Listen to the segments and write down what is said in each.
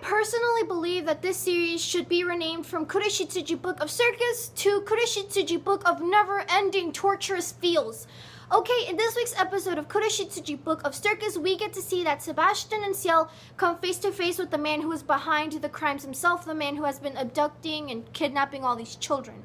personally believe that this series should be renamed from Kuroshitsuji Book of Circus to Kuroshitsuji Book of Never-Ending Torturous Feels. Okay, in this week's episode of Kuroshitsuji Book of Circus, we get to see that Sebastian and Ciel come face to face with the man who is behind the crimes himself, the man who has been abducting and kidnapping all these children.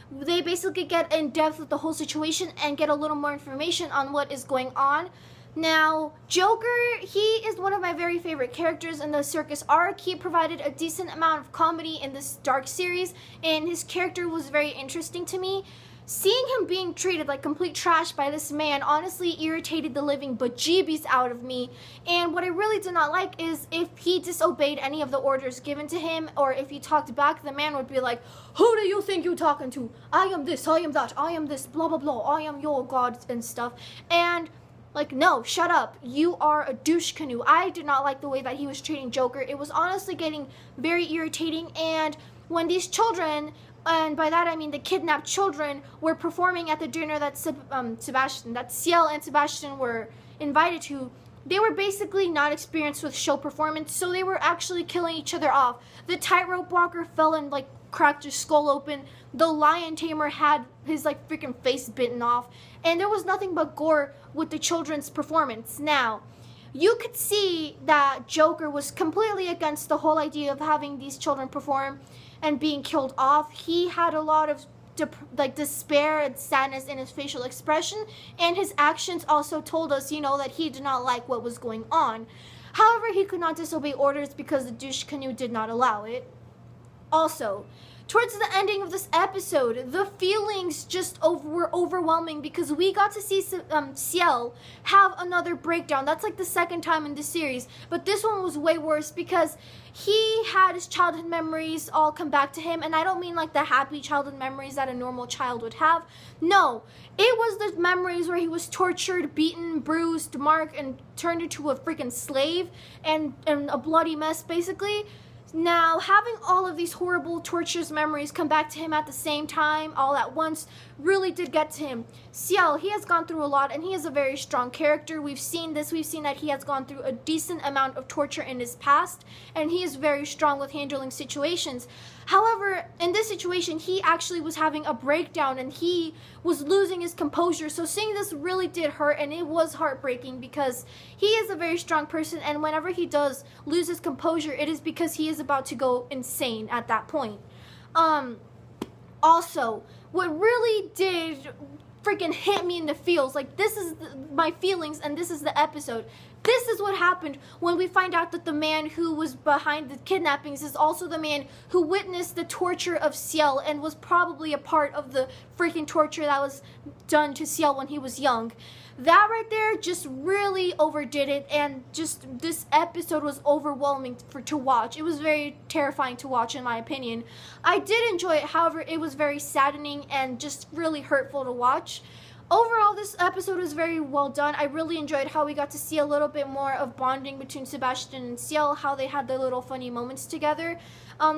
They basically get in depth with the whole situation and get a little more information on what is going on. Now, Joker, he is one of my very favorite characters in the circus arc. He provided a decent amount of comedy in this dark series, and his character was very interesting to me. Seeing him being treated like complete trash by this man honestly irritated the living bejeebies out of me. And what I really did not like is if he disobeyed any of the orders given to him, or if he talked back, the man would be like, "Who do you think you're talking to? I am this, I am that, I am this, blah blah blah, I am your god," and stuff. And like, no, shut up. You are a douche canoe. I did not like the way that he was treating Joker. It was honestly getting very irritating. And when these children, and by that I mean the kidnapped children, were performing at the dinner that Ciel and Sebastian were invited to, they were basically not experienced with show performance, so they were actually killing each other off. The tightrope walker fell and like cracked his skull open. The lion tamer had his like freaking face bitten off, and there was nothing but gore with the children's performance. Now, you could see that Joker was completely against the whole idea of having these children perform and being killed off. He had a lot of despair and sadness in his facial expression, and his actions also told us, that he did not like what was going on. However, he could not disobey orders because the douche canoe did not allow it. Also, towards the ending of this episode, the feelings just were overwhelming because we got to see Ciel have another breakdown. That's like the second time in the series, but this one was way worse because he had his childhood memories all come back to him, and I don't mean like the happy childhood memories that a normal child would have. No, it was the memories where he was tortured, beaten, bruised, marked, and turned into a freaking slave and a bloody mess, basically. Now, having all of these horrible, torturous memories come back to him at the same time, all at once, really did get to him. Ciel, he has gone through a lot, and he is a very strong character. We've seen this. We've seen that he has gone through a decent amount of torture in his past, and he is very strong with handling situations. However, in this situation, he actually was having a breakdown, and he was losing his composure. So seeing this really did hurt, and it was heartbreaking because he is a very strong person, and whenever he does lose his composure, it is because he is about to go insane at that point. Also, what really did freaking hit me in the feels, like this is my feelings and this is the episode. This is what happened when we find out that the man who was behind the kidnappings is also the man who witnessed the torture of Ciel and was probably a part of the freaking torture that was done to Ciel when he was young. That right there just really overdid it, and just this episode was overwhelming to watch. It was very terrifying to watch, in my opinion. I did enjoy it, however, it was very saddening and just really hurtful to watch. Overall, this episode was very well done. I really enjoyed how we got to see a little bit more of bonding between Sebastian and Ciel, how they had their little funny moments together.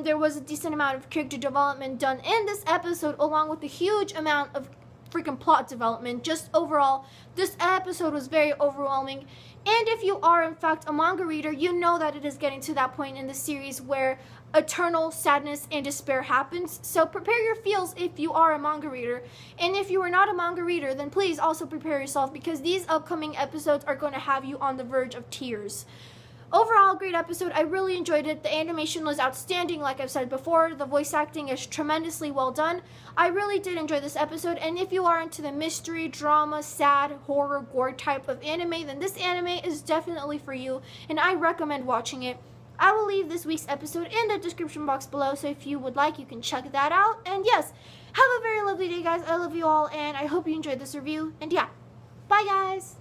There was a decent amount of character development done in this episode, along with a huge amount of freaking plot development. Just overall, this episode was very overwhelming. And if you are in fact a manga reader, you know that it is getting to that point in the series where eternal sadness and despair happens. So prepare your feels if you are a manga reader. And if you are not a manga reader, then please also prepare yourself, because these upcoming episodes are going to have you on the verge of tears. Overall, great episode. I really enjoyed it. The animation was outstanding, like I've said before. The voice acting is tremendously well done. I really did enjoy this episode, and if you are into the mystery, drama, sad, horror, gore type of anime, then this anime is definitely for you, and I recommend watching it. I will leave this week's episode in the description box below, so if you would like, you can check that out. And yes, have a very lovely day, guys. I love you all, and I hope you enjoyed this review. And yeah, bye, guys.